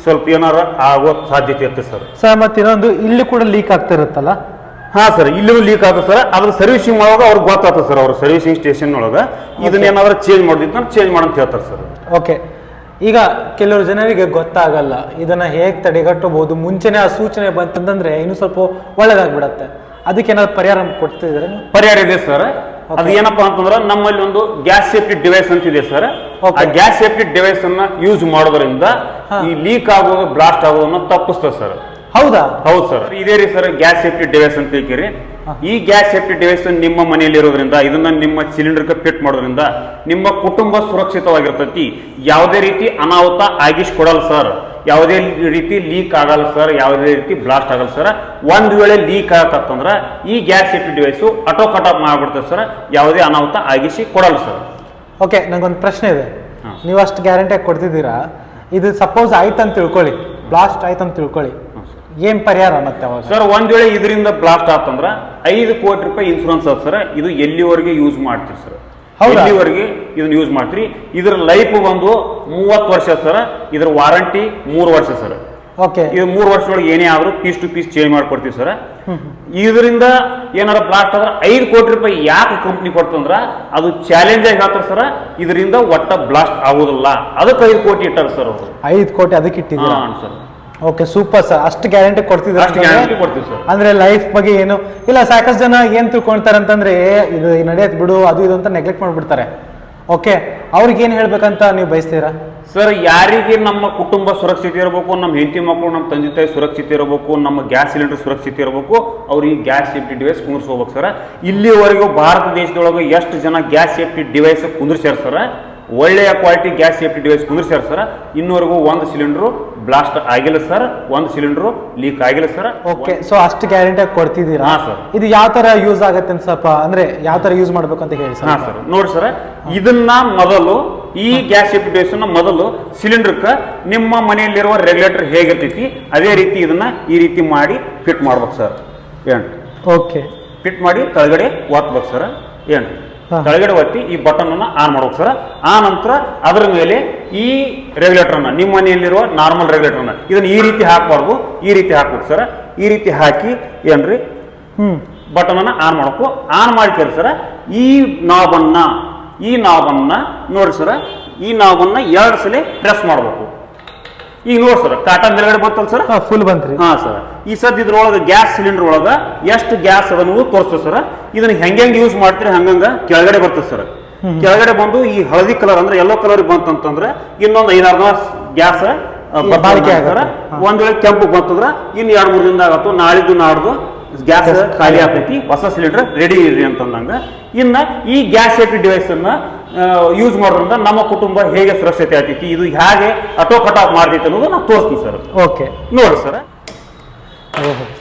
Speaker 2: ಸ್ವಲ್ಪ ಏನಾರ ಆಗೋ ಸಾಧ್ಯತೆ ಇರ್ತದೆ ಸರ್.
Speaker 1: ಸರ್ ಮತ್ತೆ ಇನ್ನೊಂದು, ಇಲ್ಲಿ ಕೂಡ ಲೀಕ್ ಆಗ್ತಾ ಇರುತ್ತಲ್ಲ?
Speaker 2: ಹಾ ಸರ್, ಇಲ್ಲೂ ಲೀಕ್ ಆಗ್ತದೆ ಸರ್. ಅದ್ರ ಸರ್ವಿಸಿಂಗ್ ಮಾಡುವಾಗ ಅವ್ರಿಗೆ ಗೊತ್ತಾಗ್ತದೆ ಸರ್. ಅವ್ರ ಸರ್ವಿಸಿಂಗ್ ಸ್ಟೇಷನ್ ಒಳಗೆ ಇದನ್ನ ಏನಾದ್ರು ಚೇಂಜ್ ಮಾಡೋದಿತ್ತು ಚೇಂಜ್ ಮಾಡಂತ ಹೇಳ್ತಾರೆ ಸರ್.
Speaker 1: ಓಕೆ. ಈಗ ಕೆಲವರು ಜನರಿಗೆ ಗೊತ್ತಾಗಲ್ಲ, ಇದನ್ನ ಹೇಗೆ ತಡೆಗಟ್ಟಬಹುದು, ಮುಂಚೆನೆ ಆ ಸೂಚನೆ ಬಂತಂದ್ರೆ ಇನ್ನೂ ಸ್ವಲ್ಪ ಒಳ್ಳೇದಾಗ್ಬಿಡತ್ತೆ. ಅದಕ್ಕೆ ಏನಾದ್ರು ಪರಿಹಾರ ಕೊಡ್ತಿದ್ರೆ?
Speaker 2: ಪರಿಹಾರ ಇದೆ ಸರ್. ಅದು ಏನಪ್ಪಾ ಅಂತಂದ್ರೆ ನಮ್ಮಲ್ಲಿ ಒಂದು ಗ್ಯಾಸ್ ಸೇಫ್ಟಿ ಡಿವೈಸ್ ಅಂತ ಇದೆ ಸರ್. ಆ ಗ್ಯಾಸ್ ಸೇಫ್ಟಿ ಡಿವೈಸ್ ಅನ್ನ ಯೂಸ್ ಮಾಡೋದ್ರಿಂದ ಈ ಲೀಕ್ ಆಗೋದು, ಬ್ಲಾಸ್ಟ್ ಆಗೋದನ್ನ ತಪ್ಪಿಸ್ತದೆ ಸರ್.
Speaker 1: ಹೌದಾ?
Speaker 2: ಹೌದು ಸರ್. ಇದೇ ರೀ ಸರ್ ಗ್ಯಾಸ್ ಸೇಫ್ಟಿ ಡಿವೈಸ್ ಅಂತ ಹೇಳ್ತೀರಿ. ಈ ಗ್ಯಾಸ್ ಸೇಫ್ಟಿ ಡಿವೈಸ್ ನಿಮ್ಮ ಮನೆಯಲ್ಲಿ ಇರೋದ್ರಿಂದ, ಇದನ್ನ ನಿಮ್ಮ ಸಿಲಿಂಡರ್ಗೆ ಫಿಟ್ ಮಾಡೋದ್ರಿಂದ ನಿಮ್ಮ ಕುಟುಂಬ ಸುರಕ್ಷಿತವಾಗಿರ್ತೈತಿ. ಯಾವುದೇ ರೀತಿ ಅನಾಹುತ ಆಗಿಸ್ಕೊಡಲ್ಲ ಸರ್. ಯಾವುದೇ ರೀತಿ ಲೀಕ್ ಆಗಲ್ಲ ಸರ್. ಯಾವುದೇ ರೀತಿ ಬ್ಲಾಸ್ಟ್ ಆಗಲ್ಲ ಸರ್. ಒಂದು ವೇಳೆ ಲೀಕ್ ಆಗತ್ತಂದ್ರೆ ಈ gas safety device auto cut off ಮಾಡ್ಬಿಡ್ತದೆ ಸರ್. ಯಾವುದೇ ಅನಾಹುತ ಆಗಿಸಿ ಕೊಡಲ್ಲ ಸರ್.
Speaker 1: ಓಕೆ, ನಂಗೊಂದು ಪ್ರಶ್ನೆ ಇದೆ. ನೀವು ಅಷ್ಟು ಗ್ಯಾರಂಟಿಯಾಗಿ ಕೊಡ್ತಿದ್ದೀರಾ, ಇದು ಸಪೋಸ್ ಆಯ್ತಂತ ತಿಳ್ಕೊಳ್ಳಿ, ಬ್ಲಾಸ್ಟ್ ಆಯ್ತಂತ ತಿಳ್ಕೊಳ್ಳಿ, ಏನ್ ಪರಿಹಾರ ಮತ್ತೆ ಅವಾಗ?
Speaker 2: ಸರ್, ಒಂದ್ ವೇಳೆ ಇದರಿಂದ ಬ್ಲಾಸ್ಟ್ ಆತಂದ್ರ 5 ಕೋಟಿ ರೂಪಾಯಿ ಇನ್ಶೂರೆನ್ಸ್ ಅದ ಸರ್. ಇದು ಎಲ್ಲಿವರೆಗೆ ಯೂಸ್ ಮಾಡ್ತೀರಿ ಸರ್? ಎಲ್ಲಿವರೆಗೆ ಇದನ್ನ ಯೂಸ್ ಮಾಡ್ತೀರಿ? ಇದ್ರ ಲೈಫ್ ಬಂದು 30 ವರ್ಷ ಸರ್. ಇದ್ರ ವಾರಂಟಿ 3 ವರ್ಷ ಸರ್.
Speaker 1: ಓಕೆ.
Speaker 2: ಇದು 3 ವರ್ಷದೊಳಗೆ ಏನೇ ಆದ್ರೂ ಪೀಸ್ ಟು ಪೀಸ್ ಚೇಂಜ್ ಮಾಡ್ಕೊಡ್ತೀವಿ ಸರ್. ಇದರಿಂದ ಏನಾರ ಬ್ಲಾಸ್ಟ್ ಆದ್ರೆ 5 ಕೋಟಿ ರೂಪಾಯಿ ಯಾಕೆ ಕಂಪ್ನಿ ಕೊಡ್ತಂದ್ರ ಅದು ಚಾಲೆಂಜ್ ಆಗಿ ಹೇಳ್ತಾರೆ ಸರ್. ಇದರಿಂದ ಒಟ್ಟ ಬ್ಲಾಸ್ಟ್ ಆಗೋದಿಲ್ಲ, ಅದಕ್ಕೆ 5 ಕೋಟಿ ಇಟ್ಟಾರ ಸರ್ ಅವರು.
Speaker 1: 5 ಕೋಟಿ ಅದಕ್ಕೆ ಇಟ್ಟಿದ್ದೀರಾ
Speaker 2: ಸರ್?
Speaker 1: Okay, super sir. ಅಷ್ಟು ಗ್ಯಾರಂಟಿ ಕೊಡ್ತಿದ್ದಾರೆ ಅಂದ್ರೆ ಲೈಫ್ ಬಗ್ಗೆ ಏನು ಇಲ್ಲ. ಸಾಕಷ್ಟು ಜನ ಏನ್ ತಿಳ್ಕೊಳ್ತಾರೆ ಅಂತಂದ್ರೆ ಇದು ನಡೆಯತ್ ಬಿಡು, ಅದು ಇದು ಅಂತ ನೆಗ್ಲೆಕ್ಟ್ ಮಾಡ್ಬಿಡ್ತಾರೆ. ಓಕೆ, ಅವ್ರಿಗೆ ಏನ್ ಹೇಳ್ಬೇಕಂತ ನೀವು ಬಯಸ್ತೀರಾ
Speaker 2: ಸರ್? ಯಾರಿಗೆ ನಮ್ಮ ಕುಟುಂಬ ಸುರಕ್ಷಿತ ಇರಬೇಕು, ನಮ್ಮ ಹೆಂಡತಿ ಮಕ್ಕಳು, ನಮ್ಮ ತಂದೆ ತಾಯಿ ಸುರಕ್ಷಿತ ಇರಬೇಕು, ನಮ್ಮ ಗ್ಯಾಸ್ ಸಿಲಿಂಡರ್ ಸುರಕ್ಷಿತ ಇರಬೇಕು, ಅವ್ರಿಗೆ ಗ್ಯಾಸ್ ಸೇಫ್ಟಿ ಡಿವೈಸ್ ಕುಂದಿರ್ಸ್ಕೋಬೇಕು ಸರ್. ಇಲ್ಲಿವರೆಗೂ ಭಾರತ ದೇಶದೊಳಗೆ ಎಷ್ಟು ಜನ ಗ್ಯಾಸ್ ಸೇಫ್ಟಿ ಡಿವೈಸ್ ಕುಂದಿರ್ಸ್ಯಾರ ಸರ್? ಒಳ್ಳೆಯ ಕ್ವಾಲಿಟಿ ಗ್ಯಾಸ್ ಸೇಫ್ಟಿ ಡಿವೈಸ್ ಕುಂದಿರ್ಸ್ಯಾರ ಸರ್. ಇನ್ನೂವರೆಗೂ ಒಂದು ಸಿಲಿಂಡರ್ ಬ್ಲಾಸ್ಟ್ ಆಗಿಲ್ಲ ಸರ್, ಒಂದು ಸಿಲಿಂಡರ್ ಲೀಕ್ ಆಗಿಲ್ಲ ಸರ್.
Speaker 1: ಓಕೆ, ಸೊ ಅಷ್ಟು ಗ್ಯಾರಂಟಿ ಕೊಡ್ತಿದ್ದೀರಾ?
Speaker 2: ಹಾ ಸರ್.
Speaker 1: ಇದು ಯಾವ ತರ ಯೂಸ್ ಆಗತ್ತೆ ಅಂತ ಸ್ವಲ್ಪ ಅಂದ್ರೆ ಯಾವ ತರ ಯೂಸ್ ಮಾಡ್ಬೇಕು ಅಂತ ಹೇಳಿ ಸರ್.
Speaker 2: ಹಾ ಸರ್, ನೋಡಿ ಸರ್, ಇದನ್ನ ಮೊದಲು ಈ ಗ್ಯಾಸ್ ಸೇಫ್ಟಿ ಡಿವೈಸ್ ಮೊದಲು ಸಿಲಿಂಡರ್ಕ ನಿಮ್ಮ ಮನೆಯಲ್ಲಿರುವ ರೆಗ್ಯುಲೇಟರ್ ಹೇಗಿರ್ತೈತಿ ಅದೇ ರೀತಿ ಇದನ್ನ ಈ ರೀತಿ ಮಾಡಿ ಫಿಟ್ ಮಾಡ್ಬೇಕು ಸರ್. ಏನು?
Speaker 1: ಓಕೆ,
Speaker 2: ಫಿಟ್ ಮಾಡಿ ಕೆಳಗಡೆ ಒತ್ತಬೇಕು ಸರ್. ಏನು? ಕೆಳಗಡೆ ಒತ್ತಿ ಈ ಬಟನ್ ಅನ್ನ ಆನ್ ಮಾಡ್ಬೇಕು ಸರ್. ಆ ನಂತರ ಅದರ ಮೇಲೆ ಈ ರೆಗ್ಯುಲೇಟರ್ ಅನ್ನ, ನಿಮ್ಮ ಮನೆಯಲ್ಲಿರುವ ನಾರ್ಮಲ್ ರೆಗ್ಯುಲೇಟರ್ ಅನ್ನ ಇದನ್ನ ಈ ರೀತಿ ಹಾಕಬಾರ್ದು, ಈ ರೀತಿ ಹಾಕ್ಬೇಕು ಸರ್. ಈ ರೀತಿ ಹಾಕಿ ಏನ್ರಿ ಬಟನ್ ಅನ್ನ ಆನ್ ಮಾಡ್ಬೇಕು. ಆನ್ ಮಾಡ್ತೀರಿ ಸರ್. ಈ ನಾಬನ್ನ ನೋಡಿ ಸರ್, ಈ ನಾಬನ್ನ 2 ಸಲ ಪ್ರೆಸ್ ಮಾಡ್ಬೇಕು. ಈಗ ನೋಡಿ ಸರ್, ಕಾಟನ್ ಮೇಲ್ಗಡೆ ಬಂತಲ್ಲ ಸರ್?
Speaker 1: ಫುಲ್ ಬಂತ್ರಿ.
Speaker 2: ಹಾ ಸರ್. ಈ ಸದ್ ಇದ್ರೊಳಗೆ ಗ್ಯಾಸ್ ಸಿಲಿಂಡರ್ ಒಳಗ ಎಷ್ಟು ಗ್ಯಾಸ್ ಅದ ನೀವು ತೋರಿಸ್ತದೆ ಸರ್. ಇದನ್ನ ಹೆಂಗೆ ಯೂಸ್ ಮಾಡ್ತೀರಿ ಹಂಗಂಗ ಕೆಳಗಡೆ ಬರ್ತದೆ ಸರ್. ಕೆಳಗಡೆ ಬಂದು ಈ ಹಳದಿ ಕಲರ್ ಅಂದ್ರೆ ಯೆಲ್ಲೋ ಕಲರ್ ಬಂತಂತಂದ್ರೆ ಇನ್ನೊಂದು 5-6 ಗ್ಯಾಸ್ ಬಾಳಿಕೆ ಸರ್. ಒಂದ್ ವೇಳೆ ಕೆಂಪು ಬಂತಂದ್ರ ಇನ್ನು 2-3 ದಿನದಾಗ ಆಗತ್ತು, ನಾಳಿದ್ದು ನಾಡ್ದು ಗ್ಯಾಸ್ ಖಾಲಿ ಆಗ್ತೈತಿ, ಹೊಸ ಸಿಲಿಂಡರ್ ರೆಡಿ ಇರ್ರಿ ಅಂತಂದಂಗ. ಇನ್ನ ಈ ಗ್ಯಾಸ್ ಸೇಫ್ಟಿ ಡಿವೈಸ್ ಅನ್ನ ಯೂಸ್ ಮಾಡೋದ್ರಿಂದ ನಮ್ಮ ಕುಟುಂಬ ಹೇಗೆ ಸುರಕ್ಷತೆ ಆಗ್ತೈತಿ, ಇದು ಹೇಗೆ ಆಟೋ ಕಟ್ ಆಫ್ ಮಾಡ್ತೈತಿ ಅನ್ನೋದು ನಾನು ತೋರಿಸ್ತೀನಿ ಸರ್.
Speaker 1: ಓಕೆ,
Speaker 2: ನೋಡಿ ಸರ್.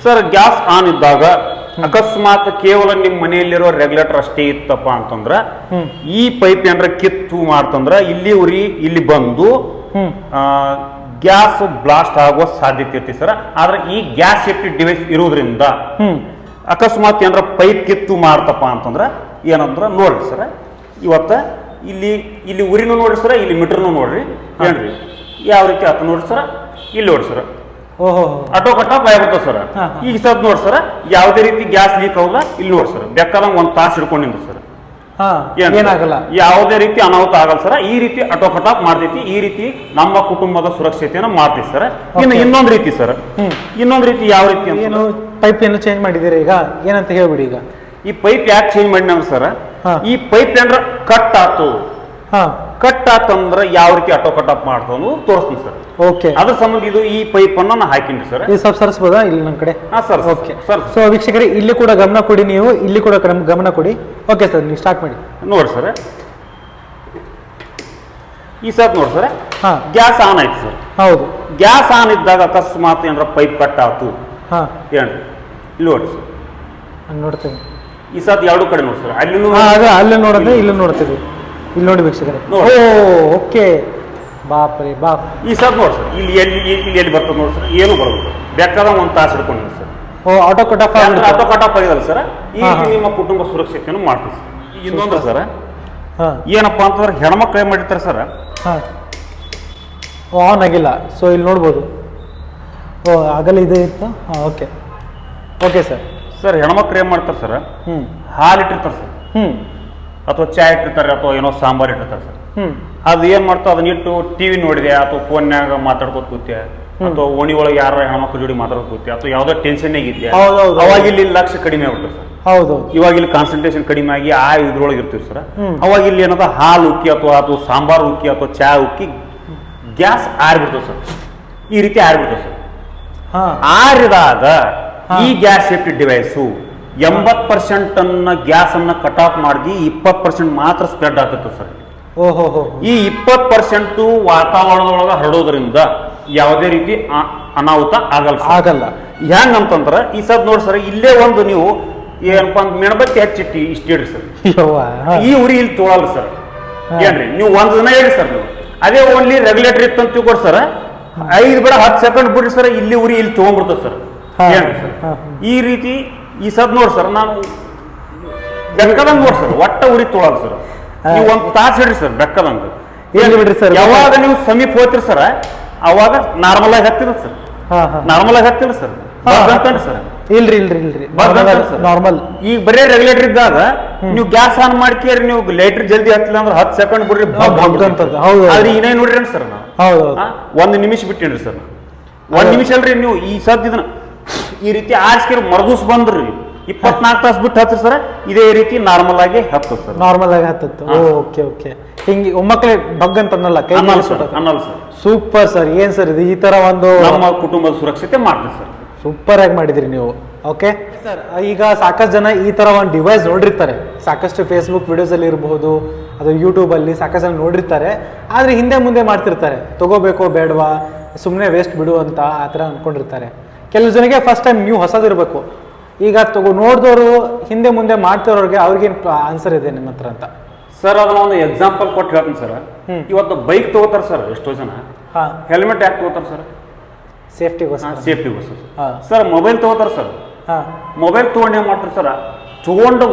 Speaker 2: ಸರ್, ಗ್ಯಾಸ್ ಆನ್ ಇದ್ದಾಗ ಅಕಸ್ಮಾತ್ ಕೇವಲ ನಿಮ್ಮ ಮನೆಯಲ್ಲಿರೋ ರೆಗ್ಯುಲೇಟರ್ ಅಷ್ಟೇ ಇತ್ತಪ್ಪ ಅಂತಂದ್ರ ಈ ಪೈಪ್ ಏನಾರ ಕಿತ್ತು ಮಾಡ್ತಂದ್ರ ಇಲ್ಲಿ ಉರಿ ಇಲ್ಲಿ ಬಂದು ಗ್ಯಾಸ್ ಬ್ಲಾಸ್ಟ್ ಆಗುವ ಸಾಧ್ಯತೆ ಇರ್ತಿ ಸರ್. ಆದ್ರೆ ಈ ಗ್ಯಾಸ್ ಸೇಫ್ಟಿ ಡಿವೈಸ್ ಇರೋದ್ರಿಂದ ಅಕಸ್ಮಾತ್ ಏನಾರ ಪೈಪ್ ಕಿತ್ತು ಮಾಡ್ತಪ್ಪ ಅಂತಂದ್ರ ಏನಂದ್ರ ನೋಡ್ರಿ ಸರ್, ಇವತ್ತ ಇಲ್ಲಿ ಉರಿನೂ ನೋಡ್ರಿ ಸರ್, ಇಲ್ಲಿ ಮೀಟರ್ನು ನೋಡ್ರಿ ಏನ್ರಿ ಯಾವ ರೀತಿ ಆತ ನೋಡ್ರಿ ಸರ್. ಇಲ್ಲಿ ನೋಡ್ರಿ ಸರ್, ಆಟೋ ಕಟ್ ಆಫ್ ಆಗಿರ್ತದೆ ಸರ್. ಈಗ ಸದ್ ನೋಡಿ ಸರ್, ಯಾವುದೇ ರೀತಿ ಗ್ಯಾಸ್ ಲೀಕ್ ಆಗಲ್ಲ. ಇಲ್ಲಿ ನೋಡಿ ಸರ್, ಬೇಕಾದಂಗ ಒಂದ್ ತಾಸು ಹಿಡ್ಕೊಂಡಿದ್ದು ಸರ್,
Speaker 1: ಏನಾಗಲ್ಲ,
Speaker 2: ಯಾವುದೇ ರೀತಿ ಅನಾಹುತ ಆಗಲ್ಲ ಸರ್. ಈ ರೀತಿ ಆಟೋ ಕಟ್ ಆಫ್ ಮಾಡ್ತೈತಿ. ಈ ರೀತಿ ನಮ್ಮ ಕುಟುಂಬದ ಸುರಕ್ಷತೆಯನ್ನು ಮಾಡ್ತೀವಿ ಸರ್. ಇನ್ನು ಇನ್ನೊಂದು ರೀತಿ ಸರ್, ಇನ್ನೊಂದು ರೀತಿ ಯಾವ ರೀತಿ
Speaker 1: ಏನು ಪೈಪ್ ಏನು ಚೇಂಜ್ ಮಾಡಿದ್ದೀರಿ ಈಗ ಏನಂತ ಹೇಳ್ಬಿಡಿ. ಈಗ
Speaker 2: ಈ ಪೈಪ್ ಯಾಕೆ ಚೇಂಜ್ ಮಾಡಿನ ಸರ್, ಈ ಪೈಪ್ ಏನ್ರ ಕಟ್ ಆತು, ಕಟ್ ಆತಂದ್ರ ಯಾವ ರೀತಿ ಆಟೋ ಕಟ್ ಆಫ್ ಮಾಡ್ತಾವ ತೋರಿಸ್ತೀನಿ ಸರ್.
Speaker 1: ಓಕೆ,
Speaker 2: ಅದ್ರ ಸಂಬಂಧ ಇದು ಈ ಪೈಪ್ ಅನ್ನ ನಾ ಹಾಕಿನಿ ಸರ್.
Speaker 1: ಈ ಸ್ವಲ್ಪ ಸರಿಸ್ಬೋದಾ ಇಲ್ಲಿ ನನ್ನ ಕಡೆ?
Speaker 2: ಸರ್.
Speaker 1: Okay sir. ಸೊ ವೀಕ್ಷಕರೇ, ಇಲ್ಲಿ ಕೂಡ ಗಮನ ಕೊಡಿ, ನೀವು ಇಲ್ಲಿ ಕೂಡ ಗಮನ ಕೊಡಿ. ಓಕೆ ಸರ್, ನೀವು ಸ್ಟಾರ್ಟ್ ಮಾಡಿ.
Speaker 2: ನೋಡಿ ಸರ್, ಈ ಸರ್ ನೋಡಿ ಸರ್, ಗ್ಯಾಸ್ ಆನ್ ಆಯ್ತು ಸರ್.
Speaker 1: ಹೌದು,
Speaker 2: ಗ್ಯಾಸ್ ಆನ್ ಇದ್ದಾಗ ಅಕಸ್ಮಾತ್ ಏನಾರ ಪೈಪ್ ಕಟ್ ಆಯ್ತು ಏನ್ರಿ, ಇಲ್ಲಿ ನೋಡಿ ಸರ್,
Speaker 1: ನೋಡ್ತೇವೆ.
Speaker 2: ಈ ಸತ್ ಎರಡು ಕಡೆ ನೋಡಿ ಸರ್,
Speaker 1: ಅಲ್ಲಿ ನೋಡೋದು ಇಲ್ಲಿ ನೋಡ್ತೀವಿ. ಇಲ್ಲಿ ನೋಡಿ ವೀಕ್ಷಕರೇ. ಓಕೆ, ಬಾಪ್ರಿ ಬಾಪ್.
Speaker 2: ಈ ಸತ್ ನೋಡಿ ಸರ್, ಇಲ್ಲಿ ಎಲ್ಲಿ ಬರ್ತದೆ ನೋಡಿ ಸರ್, ಏನು ಬರೋದು ಬೇಕಾದ ಒಂದು ತಾಸು ಹಿಡ್ಕೊಂಡಿದೆ ಸರ್.
Speaker 1: ಆಟೋ ಕಟ್ ಆಫ್
Speaker 2: ಆಗಿದಲ್ಲ ಸರ್. ಈ ನಿಮ್ಮ ಕುಟುಂಬ ಸುರಕ್ಷತೆಯನ್ನು ಮಾಡ್ತೀವಿ ಸರ್. ಇನ್ನೊಂದು ಸರ್, ಏನಪ್ಪಾ ಅಂತಂದ್ರೆ ಹೆಣ್ಮಕ್ಳು ಏನ್ ಮಾಡಿರ್ತಾರೆ ಸರ್,
Speaker 1: ಆನ್ ಆಗಿಲ್ಲ. ಸೊ ಇಲ್ಲಿ ನೋಡ್ಬೋದು. ಆಗಲ್ಲ ಇದೆ ಇತ್ತು. Okay okay sir.
Speaker 2: ಸರ್, ಹೆಣ್ಮಕ್ಳು ಏನ್ ಮಾಡ್ತಾರೆ ಸರ್, ಹಾಲು ಇಟ್ಟಿರ್ತಾರೆ ಸರ್, ಅಥವಾ ಚಾ ಇಟ್ಟಿರ್ತಾರೆ, ಅಥವಾ ಏನೋ ಸಾಂಬಾರ್ ಇಟ್ಟಿರ್ತಾರೆ ಸರ್. ಅದು ಏನ್ ಮಾಡ್ತಾವ, ಅದನ್ನ ಇಟ್ಟು ಟಿವಿ ನೋಡಿದೆ, ಅಥವಾ ಫೋನ್ಯಾಗ ಮಾತಾಡ್ಕೋತ ಕೂತೆ, ಅಥವಾ ಓಣಿ ಒಳಗೆ ಯಾರ ಹೆಣ್ಮಕ್ಳ ಜೋಡಿ ಮಾತಾಡ್ಕೋತ ಕೂತೆ, ಅಥವಾ ಯಾವ್ದೋ ಟೆನ್ಷನ್ ಆಗಿದ್ದೆ, ಅವಾಗ ಇಲ್ಲಿ ಲಕ್ಷ ಕಡಿಮೆ ಆಗ್ಬಿಡ್ತಾರೆ ಸರ್.
Speaker 1: ಹೌದು,
Speaker 2: ಇವಾಗ ಇಲ್ಲಿ ಕಾನ್ಸಂಟ್ರೇಷನ್ ಕಡಿಮೆ ಆಗಿ ಆ ಇದ್ರೊಳಗೆ ಇರ್ತೀವಿ ಸರ್. ಅವಾಗ ಇಲ್ಲಿ ಏನದ ಹಾಲು ಉಕ್ಕಿ ಅಥವಾ ಸಾಂಬಾರ್ ಉಕ್ಕಿ ಅಥವಾ ಚಾ ಉಕ್ಕಿ ಗ್ಯಾಸ್ ಆರ್ಬಿಡ್ತದೆ ಸರ್. ಈ ರೀತಿ ಆರ್ಬಿಡ್ತದೆ ಸರ್. ಆರಿದಾಗ ಈ ಗ್ಯಾಸ್ ಸೇಫ್ಟಿ ಡಿವೈಸು 80% ಅನ್ನ ಗ್ಯಾಸ್ ಅನ್ನ ಕಟ್ ಆಫ್ ಮಾಡಿ 20% ಮಾತ್ರ ಸ್ಪ್ರೆಡ್ ಆಗ್ತದೆ ಸರ್. ಈ 20% ವಾತಾವರಣದೊಳಗೆ ಹರಡೋದ್ರಿಂದ ಯಾವುದೇ ರೀತಿ ಅನಾಹುತ ಆಗಲ್ಲ. ಹೆಂಗಂತಂದ್ರ ಈ ಸದ್ ನೋಡಿ ಸರ್, ಇಲ್ಲೇ ಒಂದು ನೀವು ಏನಪ್ಪಾ ಮೆಣಬತ್ತಿ ಹಚ್ಚಿಟ್ಟಿ ಇಷ್ಟ ಇಡ್ರಿ ಸರ್, ಈ ಉರಿ ಇಲ್ಲಿ ತೊಳಲ್ಲ ಸರ್. ಏನ್ರಿ ನೀವು ಒಂದ್ ದಿನ ಹೇಳಿ ಸರ್, ನೀವು ಅದೇ ಓನ್ಲಿ ರೆಗ್ಯುಲೇಟರ್ ಇತ್ತು ಅಂತ ತಿಳ್ಕೊಡಿ ಸರ್, 5 ಬೇಡ 10 ಸೆಕೆಂಡ್ ಬಿಡ್ರಿ ಸರ್, ಇಲ್ಲಿ ಉರಿ ಇಲ್ಲಿ ತಗೊಂಡ್ಬಿಡ್ತದೆ ಸರ್. ಏನ್ರಿ ಸರ್, ಈ ರೀತಿ ಈ ಸದ್ ನೋಡಿ ಸರ್, ನಾನು ಬೆಕ್ಕದಂಗ ನೋಡಿ ಸರ್, ಒಟ್ಟ ಉರಿ ತೊಳಲ್ಲ ಸರ್. ನೀವು ಒಂದ್ ತಾಸು ಹಿಡ್ರಿ ಸರ್, ಬೆಕ್ಕದಂಗ
Speaker 1: ಬಿಡ್ರಿ ಸರ್.
Speaker 2: ಯಾವಾಗ ನೀವು ಸಮೀಪ ಹೋಗ್ತೀರಿ ಸರ್, ಅವಾಗ ನಾರ್ಮಲ್ ಆಗಿ ಹತ್ತಿರ ಸರ್, ನಾರ್ಮಲ್ ಆಗಿ ಹತ್ತಿರ ಸರ್. ಸರ್
Speaker 1: ಇಲ್ರಿ ನಾರ್ಮಲ್.
Speaker 2: ಈಗ ಬರೀ ರೆಗ್ಯುಲೇಟರ್ ಇದ್ದಾಗ ನೀವು ಗ್ಯಾಸ್ ಆನ್ ಮಾಡ್ಕೇರಿ, ನೀವು ಲೈಟರ್ ಜಲ್ದಿ ಹತ್ತಿಲ್ಲ ಅಂದ್ರೆ 10 ಸೆಕೆಂಡ್ ಬಿಡ್ರಿ, ಆದ್ರೆ ಇನ್ನೇ ನೋಡ್ರಿ ಸರ್. ನಾವು 1 ನಿಮಿಷ ಬಿಟ್ಟಿನ್ರಿ ಸರ್. 1 ನಿಮಿಷ ಅಲ್ರಿ, ನೀವು ಈ ಸದ್ ಇದನ್ನ ಈ ರೀತಿ ಆರಿಸ್ಕೇರಿ ಮರದೂಸ್ ಬಂದ್ರಿ 24 ತಾಸು ಬಿಟ್ಟು ಹತ್ತಿರ ಸರ್, ಇದೇ ರೀತಿ ನಾರ್ಮಲ್ ಆಗಿ ಹತ್ತದ ಸರ್.
Speaker 1: ನಾರ್ಮಲ್ ಆಗಿ ಹತ್ತತ್ತು. Okay okay. ಹಿಂಗೆ ಒಮ್ಮಕ್ಳೆ ಬಗ್ ಅಂತ ಅನ್ನಲ್ಲ, ಕೈ
Speaker 2: ಅನ್ನಲ್ಲ ಸರ್.
Speaker 1: Super sir. ಏನ್ ಸರ್ ಇದು, ಈ ತರ ಒಂದು
Speaker 2: ನಮ್ಮ ಕುಟುಂಬದ ಸುರಕ್ಷತೆ ಮಾಡ್ತೀವಿ ಸರ್.
Speaker 1: ಸೂಪರ್ ಆಗಿ ಮಾಡಿದ್ರಿ ನೀವು. ಓಕೆ ಸರ್, ಈಗ ಸಾಕಷ್ಟು ಜನ ಈ ತರ ಒಂದು ಡಿವೈಸ್ ನೋಡಿರ್ತಾರೆ, ಸಾಕಷ್ಟು ಫೇಸ್ಬುಕ್ ವಿಡಿಯೋಸ್ ಅಲ್ಲಿ ಇರಬಹುದು, ಅದು ಯೂಟ್ಯೂಬ್ ಅಲ್ಲಿ ಸಾಕಷ್ಟು ಜನ ನೋಡಿರ್ತಾರೆ. ಆದ್ರೆ ಹಿಂದೆ ಮುಂದೆ ಮಾಡ್ತಿರ್ತಾರೆ, ತಗೋಬೇಕೋ ಬೇಡವಾ, ಸುಮ್ಮನೆ ವೇಸ್ಟ್ ಬಿಡು ಅಂತ ಆ ಥರ ಅನ್ಕೊಂಡಿರ್ತಾರೆ. ಕೆಲವು ಜನಕ್ಕೆ ಫಸ್ಟ್ ಟೈಮ್ ನೀವು ಹೊಸದಿರ್ಬೇಕು. ಈಗ ನೋಡಿದವರು ಹಿಂದೆ ಮುಂದೆ ಮಾಡ್ತಿರೋರಿಗೆ ಅವ್ರಿಗೇನು ಆನ್ಸರ್ ಇದೆ ನಿಮ್ಮ ಹತ್ರ ಅಂತ
Speaker 2: ಸರ್? ಅದನ್ನ ಒಂದು ಎಕ್ಸಾಂಪಲ್ ಕೊಟ್ಟು ಹೇಳ್ತೀನಿ ಸರ್. ಇವತ್ತು ಬೈಕ್ ತಗೋತಾರ ಸರ್ ಎಷ್ಟೋ ಜನ, ಹೆಲ್ಮೆಟ್ ಯಾಕೆ ತಗೋತಾರ ಸರ್? ಸೇಫ್ಟಿಗೋಸ್ಕರ. ಸರ್ ಮೊಬೈಲ್ ತಗೋತಾರ ಸರ್, ಮೊಬೈಲ್ ತಗೊಂಡು ಏನ್ ಮಾಡ್ತಾರೆ ಸರ್, ತಗೊಂಡು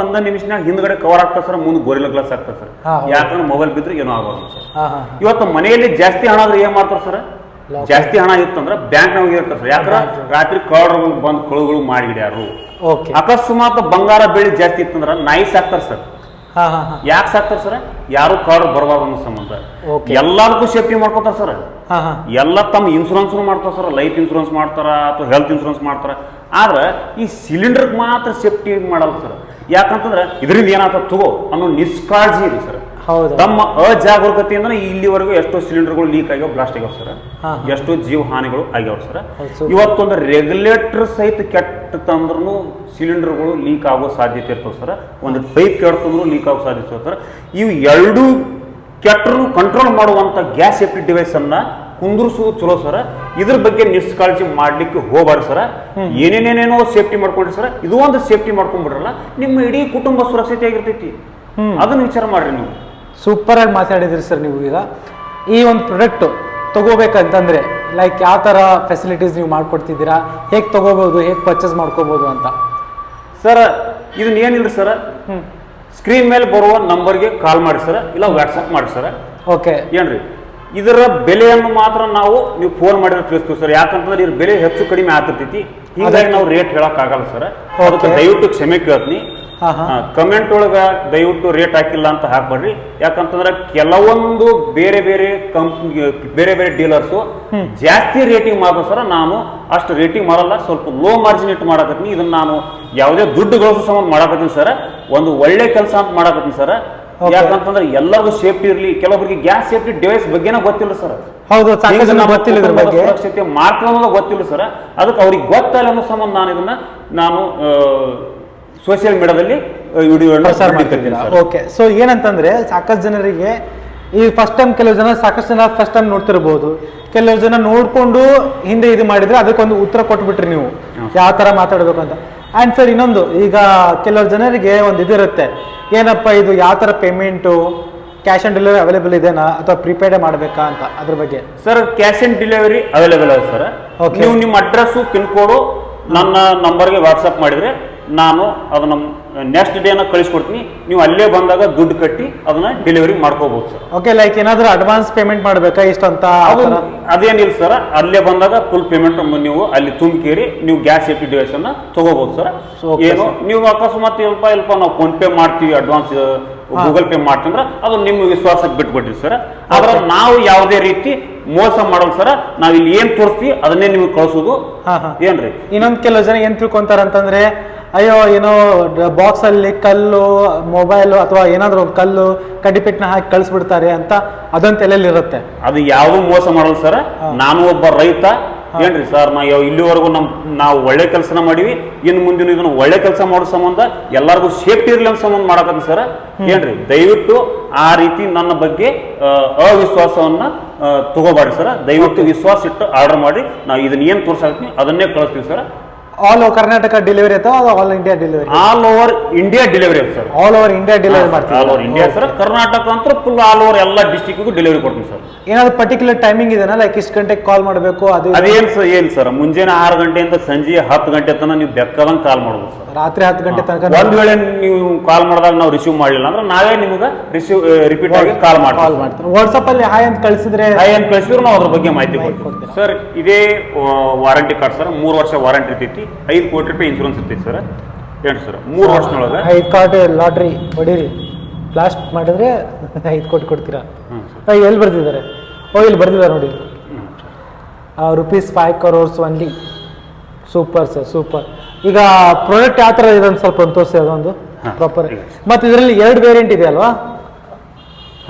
Speaker 2: ಒಂದ ನಿಮಿಷನಾಗ ಹಿಂದ್ಗಡೆ ಕವರ್ ಆಗ್ತದೆ ಸರ್, ಮುಂದೆ ಗೋರಿಲ್ಲ ಗ್ಲಾಸ್ ಆಗ್ತದೆ ಸರ್. ಯಾಕಂದ್ರೆ ಮೊಬೈಲ್ ಬಿದ್ರೆ ಏನೋ ಆಗೋದು ಸರ್. ಇವತ್ತು ಮನೆಯಲ್ಲಿ ಜಾಸ್ತಿ ಹಣ ಆದ್ರೆ ಏನ್ ಮಾಡ್ತಾರೆ ಸರ್, ಜಾಸ್ತಿ ಹಣ ಇತ್ತಂದ್ರೆ ಬ್ಯಾಂಕ್ನಾಗ ಇರ್ತಾರೆ ಸರ್. ಯಾಕಂದ್ರೆ ರಾತ್ರಿ ಕಳ್ಳರು ಬಂದು ಕಳುಗಳು ಮಾಡಿಡ್ಯಾರು. ಅಕಸ್ಮಾತ್ ಬಂಗಾರ ಬೆಳಿ ಜಾಸ್ತಿ ಇತ್ತಂದ್ರ ನಾಯಿ ಸಾಕ್ತಾರ ಸರ್. ಯಾಕೆ ಸಾಕ್ತಾರ ಸರ್? ಯಾರು ಕಳ್ಳರು ಬರಬಾರ್ದು ಅನ್ನೋ ಸಂಬಂಧ ಎಲ್ಲದಕ್ಕೂ ಸೇಫ್ಟಿ ಮಾಡ್ಕೋತಾರ ಸರ್. ಎಲ್ಲ ತಮ್ಮ ಇನ್ಶೂರೆನ್ಸ್ ಮಾಡ್ತಾರ ಸರ್, ಲೈಫ್ ಇನ್ಶೂರೆನ್ಸ್ ಮಾಡ್ತಾರ ಅಥವಾ ಹೆಲ್ತ್ ಇನ್ಶೂರೆನ್ಸ್ ಮಾಡ್ತಾರ. ಆದ್ರೆ ಈ ಸಿಲಿಂಡರ್ ಮಾತ್ರ ಸೇಫ್ಟಿ ಮಾಡಲ್ಲ ಸರ್. ಯಾಕಂತಂದ್ರೆ ಇದರಿಂದ ಏನಾಗ್ತದೆ ತಗೋ ಅನ್ನೋ ನಿಷ್ಕಾಳಜಿ ಇದೆ ಸರ್.
Speaker 1: ಹೌದು.
Speaker 2: ತಮ್ಮ ಅಜಾಗರೂಕತೆಯಿಂದ ಇಲ್ಲಿವರೆಗೂ ಎಷ್ಟೋ ಸಿಲಿಂಡರ್ಗಳು ಲೀಕ್ ಆಗ್ಯಾವ, ಬ್ಲಾಸ್ಟ್ ಆಗ್ಯಾವ ಸರ್. ಎಷ್ಟೋ ಜೀವ ಹಾನಿಗಳು ಆಗ್ಯಾವ ಸರ್. ಇವತ್ತೊಂದು ರೆಗ್ಯುಲೇಟರ್ ಸಹಿತ ಕೆಟ್ಟಂದ್ರೂ ಸಿಲಿಂಡರ್ಗಳು ಲೀಕ್ ಆಗೋ ಸಾಧ್ಯತೆ ಇರ್ತವೆ ಸರ್. ಒಂದು ಪೈಪ್ ಕೆಡ್ತಂದ್ರೂ ಲೀಕ್ ಆಗೋ ಸಾಧ್ಯತೆ ಇರ್ತವೆ ಸರ್. ಇವು ಎರಡೂ ಕೆಟ್ಟರು ಕಂಟ್ರೋಲ್ ಮಾಡುವಂಥ ಗ್ಯಾಸ್ ಸೇಫ್ಟಿ ಡಿವೈಸ್ ಅನ್ನ ಕುಂದ್ರಿಸೋದು ಚಲೋ ಸರ. ಇದ್ರ ಬಗ್ಗೆ ನಿಷ್ಕಾಳಜಿ ಮಾಡ್ಲಿಕ್ಕೆ ಹೋಗ್ಬಾರ್ದು ಸರ. ಏನೇನೇನೇನೋ ಸೇಫ್ಟಿ ಮಾಡ್ಕೊಂಡ್ರಿ ಸರ, ಇದು ಒಂದು ಸೇಫ್ಟಿ ಮಾಡ್ಕೊಂಡ್ಬಿಡ್ರಲ್ಲ, ನಿಮ್ಮ ಇಡೀ ಕುಟುಂಬ ಸುರಕ್ಷತೆ ಆಗಿರ್ತೈತಿ. ಅದನ್ನ ವಿಚಾರ ಮಾಡ್ರಿ ನೀವು.
Speaker 1: ಸೂಪರ್ ಆಗಿ ಮಾತಾಡಿದ್ರಿ ಸರ್ ನೀವು. ಈಗ ಈ ಒಂದು ಪ್ರಾಡಕ್ಟ್ ತಗೋಬೇಕಂತಂದ್ರೆ ಲೈಕ್ ಯಾವ ಥರ ಫೆಸಿಲಿಟೀಸ್ ನೀವು ಮಾಡ್ಕೊಡ್ತಿದ್ದೀರಾ, ಹೇಗೆ ತಗೋಬಹುದು, ಹೇಗೆ ಪರ್ಚೇಸ್ ಮಾಡ್ಕೋಬಹುದು ಅಂತ
Speaker 2: ಸರ್? ಇದನ್ನ ಏನಿಲ್ಲ ಸರ್, ಸ್ಕ್ರೀನ್ ಮೇಲೆ ಬರುವ ನಂಬರ್ಗೆ ಕಾಲ್ ಮಾಡಿ ಸರ್, ಇಲ್ಲ ವಾಟ್ಸಪ್ ಮಾಡಿ ಸರ್.
Speaker 1: ಓಕೆ,
Speaker 2: ಏನ್ರಿ ಇದರ ಬೆಲೆಯನ್ನು ಮಾತ್ರ ನೀವು ಫೋನ್ ಮಾಡಿದ್ರೆ ತಿಳಿಸ್ತೀವಿ ಸರ್. ಯಾಕಂತಂದ್ರೆ ಇದ್ರ ಬೆಲೆ ಹೆಚ್ಚು ಕಡಿಮೆ ಆಗ್ತಿರ್ತೈತಿ, ಹೀಗಾಗಿ ನಾವು ರೇಟ್ ಹೇಳಕ್ ಆಗಲ್ಲ ಸರ್. ಅದಕ್ಕೆ ದಯವಿಟ್ಟು ಕ್ಷಮೆ ಕೇಳ್ತೀನಿ. ಕಮೆಂಟ್ ಒಳಗ ದಯವಿಟ್ಟು ರೇಟ್ ಹಾಕಿಲ್ಲ ಅಂತ ಹಾಕ್ಬೇಡ್ರಿ. ಯಾಕಂತಂದ್ರೆ ಕೆಲವೊಂದು ಬೇರೆ ಬೇರೆ ಕಂಪ್ನಿ, ಬೇರೆ ಬೇರೆ ಡೀಲರ್ಸು ಜಾಸ್ತಿ ರೇಟಿಂಗ್ ಮಾಡೋ ಸರ್. ನಾನು ಅಷ್ಟು ರೇಟಿಂಗ್ ಮಾಡಲ್ಲ, ಸ್ವಲ್ಪ ಲೋ ಮಾರ್ಜಿನ್ ಇಟ್ಟು ಮಾಡಕತ್ತೀನಿ. ಇದನ್ನ ನಾನು ಯಾವುದೇ ದುಡ್ಡು ಗಳಿಸೋ ಸಂಬಂಧ ಮಾಡಕತ್ತೀನಿ ಸರ್. ಒಂದು ಒಳ್ಳೆ ಕೆಲಸ ಅಂತ ಮಾಡಕತ್ತೀನಿ ಸರ್. ಯಾಕಂತಂದ್ರೆ ಎಲ್ಲರಿಗೂ ಸೇಫ್ಟಿ ಇರಲಿ. ಕೆಲವೊಬ್ಬರಿಗೆ ಗ್ಯಾಸ್ ಸೇಫ್ಟಿ ಡಿವೈಸ್ ಬಗ್ಗೆನೇ ಗೊತ್ತಿಲ್ಲ ಸರ್.
Speaker 1: ಹೌದು,
Speaker 2: ಸುರಕ್ಷತೆ ಮಾಡ್ಕೊಳ್ಳೋದು ಗೊತ್ತಿಲ್ಲ ಸರ್. ಅದಕ್ಕೆ ಅವ್ರಿಗೆ ಗೊತ್ತಲ್ಲ ಅನ್ನೋ ಸಂಬಂಧ ನಾನು ಸೋಷಿಯಲ್ ಮೀಡಿಯಾದಲ್ಲಿ ವಿಡಿಯೋ
Speaker 1: ಪ್ರಸಾರ ಮಾಡ್ತಿದ್ದೀನಿ. ಓಕೆ, ಸೊ ಏನಂತಂದ್ರೆ ಸಾಕಷ್ಟು ಜನರಿಗೆ ಈ ಫಸ್ಟ್ ಟೈಮ್, ಕೆಲವು ಜನ ಸಾಕಷ್ಟು ಜನ ಫಸ್ಟ್ ಟೈಮ್ ನೋಡ್ತಿರ್ಬೋದು, ಕೆಲವು ಜನ ನೋಡ್ಕೊಂಡು ಹಿಂದೆ ಇದು ಮಾಡಿದ್ರೆ ಅದಕ್ಕೊಂದು ಉತ್ತರ ಕೊಟ್ಬಿಟ್ರಿ ನೀವು ಯಾವ ತರ ಮಾತಾಡ್ಬೇಕು ಅಂತ. ಆ್ಯಂಡ್ ಸರ್ ಇನ್ನೊಂದು, ಈಗ ಕೆಲವು ಜನರಿಗೆ ಒಂದು ಇದಿರುತ್ತೆ, ಏನಪ್ಪ ಇದು ಯಾವ ಥರ payment, cash on delivery available ಇದೆನಾ ಅಥವಾ ಪ್ರೀಪೇಡೇ ಮಾಡಬೇಕಾ ಅಂತ, ಅದ್ರ ಬಗ್ಗೆ
Speaker 2: sir. Cash on delivery available ಇದೆ ಸರ್. ನೀವು ನಿಮ್ಮ ಅಡ್ರೆಸ್ಸು ಪಿನ್ ಕೋಡು ನನ್ನ ನಂಬರ್ಗೆ ವಾಟ್ಸಪ್ ಮಾಡಿದರೆ ನಾನು ಅದನ್ನ ನೆಕ್ಸ್ಟ್ ಡೇನ ಕಳಿಸ್ಕೊಡ್ತೀನಿ. ನೀವು ಅಲ್ಲೇ ಬಂದಾಗ ದುಡ್ಡು ಕಟ್ಟಿ ಅದನ್ನ ಡೆಲಿವರಿ ಮಾಡ್ಕೋಬಹುದು ಸರ್.
Speaker 1: ಓಕೆ, ಲೈಕ್ ಏನಾದರೂ ಅಡ್ವಾನ್ಸ್ ಪೇಮೆಂಟ್ ಮಾಡಬೇಕಾ ಇಷ್ಟು ಅಂತ?
Speaker 2: ಅದೇನಿಲ್ಲ ಸರ್, ಅಲ್ಲೇ ಬಂದಾಗ ಫುಲ್ ಪೇಮೆಂಟ್ ನೀವು ಅಲ್ಲಿ ತುಂಬಿಕೇರಿ ನೀವು ಗ್ಯಾಸ್ ಸೇಫ್ಟಿ ಡಿವೈಸ್ ಅನ್ನ ತಗೋಬಹುದು ಸರ್. ಏನು ನೀವು ಅಕಸ್ಮಾತ್ ಇಲ್ಪ ನಾವು ಫೋನ್ ಪೇ ಮಾಡ್ತೀವಿ, ಅಡ್ವಾನ್ಸ್ ಗೂಗಲ್ ಪೇ ಮಾಡ್ತೀವಿ ಅಂದ್ರೆ ಅದು ನಿಮ್ಮ ವಿಶ್ವಾಸಕ್ಕೆ ಬಿಟ್ಬಿಡ್ರಿ ಸರ್. ಆದ್ರೆ ನಾವು ಯಾವುದೇ ರೀತಿ ಮೋಸ ಮಾಡೋದು ಸರ್. ನಾವ್ ಇಲ್ಲಿ ಏನ್ ತೋರಿಸ್ತೀವಿ ಅದನ್ನೇ ನಿಮ್ಗೆ ಕಳ್ಸೋದು. ಏನ್ರಿ
Speaker 1: ಇನ್ನೊಂದು ಕೆಲವು ಜನ ಏನ್ ತಿಳ್ಕೊಂತಾರಂತಂದ್ರೆ, ಅಯ್ಯೋ ಏನೋ ಬಾಕ್ಸ್ ಅಲ್ಲಿ ಕಲ್ಲು, ಮೊಬೈಲು ಅಥವಾ ಏನಾದ್ರು ಒಂದು ಕಲ್ಲು ಕಡಿಪೆಟ್ನ ಹಾಕಿ ಕಳಿಸ್ಬಿಡ್ತಾರೆ ಅಂತ ಅದೊಂದು ತಲೆಯಲ್ಲಿ ಇರುತ್ತೆ.
Speaker 2: ಅದು ಯಾವುದು ಮೋಸ ಮಾಡಲ್ಲ ಸರ್. ನಾನು ಒಬ್ಬ ರೈತ, ಏನ್ರಿ ಸರ್, ಇಲ್ಲಿವರೆಗೂ ನಾವು ಒಳ್ಳೆ ಕೆಲಸನ ಮಾಡಿವಿ. ಇನ್ನು ಮುಂದಿನ ಇದನ್ನು ಒಳ್ಳೆ ಕೆಲಸ ಮಾಡೋ ಸಂಬಂಧ ಎಲ್ಲರಿಗೂ ಸೇಫ್ಟಿ ಇರ್ಲಿ ಅಂತ ಸಂಬಂಧ ಮಾಡಕತ್ತೀನಿ ಸರ್. ಏನ್ರಿ ದಯವಿಟ್ಟು ಆ ರೀತಿ ನನ್ನ ಬಗ್ಗೆ ಅವಿಶ್ವಾಸವನ್ನ ತಗೋಬಾರ್ದು ಸರ್. ದಯವಿಟ್ಟು ವಿಶ್ವಾಸ ಇಟ್ಟು ಆರ್ಡರ್ ಮಾಡಿ. ನಾವು ಇದನ್ನ ಏನ್ ತೋರ್ಸಾಕ್ತೀನಿ ಅದನ್ನೇ ಕಳಿಸ್ತೀವಿ sir.
Speaker 1: All over Karnataka delivery ಅಥವಾ all India delivery?
Speaker 2: All over India delivery sir.
Speaker 1: All over India delivery ಮಾಡ್ತೀವಿ.
Speaker 2: All over India sir. Karnataka ಅಂತ ಫುಲ್ ಆಲ್ ಓವರ್ ಎಲ್ಲ ಡಿಸ್ಟಿಕ್ಗೂ ಡೆಲಿವರಿ ಕೊಡ್ತೀನಿ ಸರ್.
Speaker 1: ಏನಾದ್ರು ಪರ್ಟಿಕ್ಯುಲರ್ ಟೈಮಿಂಗ್ ಇದೆನಾ, ಲೈಕ್ ಇಷ್ಟು ಗಂಟೆಗೆ ಕಾಲ್ ಮಾಡಬೇಕು?
Speaker 2: ಏನ್ ಸರ್, ಮುಂಜಾನೆ 6 ಗಂಟೆಯಿಂದ ಸಂಜೆ 10 ಗಂಟೆ ತನಕ ನೀವು ಬೇಕಾದಂಗೆ ಕಾಲ್ ಮಾಡ್ಬೋದು ಸರ್.
Speaker 1: ರಾತ್ರಿ 10 ಗಂಟೆ ತನಕ
Speaker 2: ಒಂದ್ ವೇಳೆ ನೀವು ಕಾಲ್ ಮಾಡಿದಾಗ ನಾವು ರಿಸೀವ್ ಮಾಡಲಿಲ್ಲ ಅಂದ್ರೆ ನಾವೇ ನಿಮ್ಗೆ ರಿಪೀಟ್ ಆಗಿ ಕಾಲ್ ಮಾಡ್ತೀವಿ.
Speaker 1: ವಾಟ್ಸ್ಆಪ್ ಅಲ್ಲಿ ಹಾಯ್ ಅಂತ ಕಳಿಸಿದ್ರೆ
Speaker 2: ನಾವು ಅದ್ರ ಬಗ್ಗೆ ಮಾಹಿತಿ ಕೊಡ್ತೀವಿ ಸರ್. ಇದೇ ವಾರಂಟಿ ಕಾರ್ಡ್ ಸರ್. 3 ವರ್ಷ ವಾರಂಟಿ ಇರ್ತೈತಿ. 5 ಕೋಟಿ ರೂಪಾಯಿ ಇನ್ಶೂರೆನ್ಸ್ ಇರ್ತೈತಿ ಸರ್. ಏನು ಸರ್, 3 ವರ್ಷದೊಳಗೆ
Speaker 1: 5 ಕೋಟಿ ಲಾಟ್ರಿ ಹೊಡೀರಿ, ಬ್ಲಾಸ್ಟ್ ಮಾಡಿದ್ರೆ 5 ಕೋಟಿ ಕೊಡ್ತೀರಾ? ಎಲ್ಲಿ ಬರ್ತಿದ್ದಾರೆ? ಇಲ್ಲಿ ಬರ್ತಿದ್ದಾರೆ ನೋಡಿ, ₹5 crores only. Super sir, super. ಈಗ ಪ್ರಾಡಕ್ಟ್ ಯಾವ ಥರ ಇದೆ ಅಂತ ಸ್ವಲ್ಪ ಒಂದು ತೋರಿಸಿ, ಅದೊಂದು ಪ್ರಾಪರ್. ಮತ್ತು ಇದರಲ್ಲಿ 2 ವೇರಿಯಂಟ್ ಇದೆ ಅಲ್ವಾ?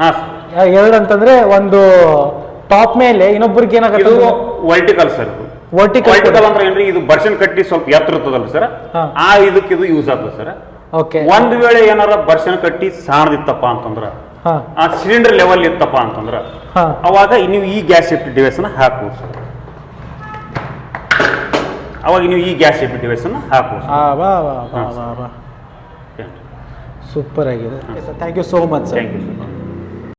Speaker 2: ಹಾಂ ಸರ್.
Speaker 1: 2 ಅಂತಂದ್ರೆ ಒಂದು ಟಾಪ್ ಮೇಲೆ, ಇನ್ನೊಬ್ಬರಿಗೆ ಏನಾಗುತ್ತೆ
Speaker 2: ವರ್ಟಿಕಲ್ ಸರ್. ವರ್ಟಿಕಲ್ ಅಂದ್ರೆ ಏನ್ರಿ, ಇದು ಬರ್ಷನ್ ಕಟ್ಟಿ ಸ್ವಲ್ಪ ಎತ್ತರ ಇರ್ತದಲ್ಲ ಸರ್, ಆ ಇದಕ್ಕೆ ಇದು ಯೂಸ್ ಆಗ್ತದೆ ಸರ್.
Speaker 1: ಓಕೆ.
Speaker 2: ಒಂದ್ ವೇಳೆ ಏನಾರ ಬರ್ಷನ್ ಕಟ್ಟಿ ಸಾಣದಿತ್ತಪ್ಪ ಅಂತಂದ್ರ, ಆ ಸಿಲಿಂಡರ್ ಲೆವೆಲ್ ಇತ್ತಪ್ಪ ಅಂತಂದ್ರ, ಅವಾಗ ನೀವು ಈ ಗ್ಯಾಸ್ ಸೇಫ್ಟಿ ಡಿವೈಸ್ ಅನ್ನ ಹಾಕ್ಬೋದು ಸರ್. ಅವಾಗ ನೀವು ಈ ಗ್ಯಾಸ್ ಸೇಫ್ಟಿ ಡಿವೈಸ್ ಅನ್ನ ಹಾಕ್ಬೋದು.
Speaker 1: ಸೂಪರ್ ಆಗಿದೆ. Thank you so much sir.
Speaker 2: Thank you sir.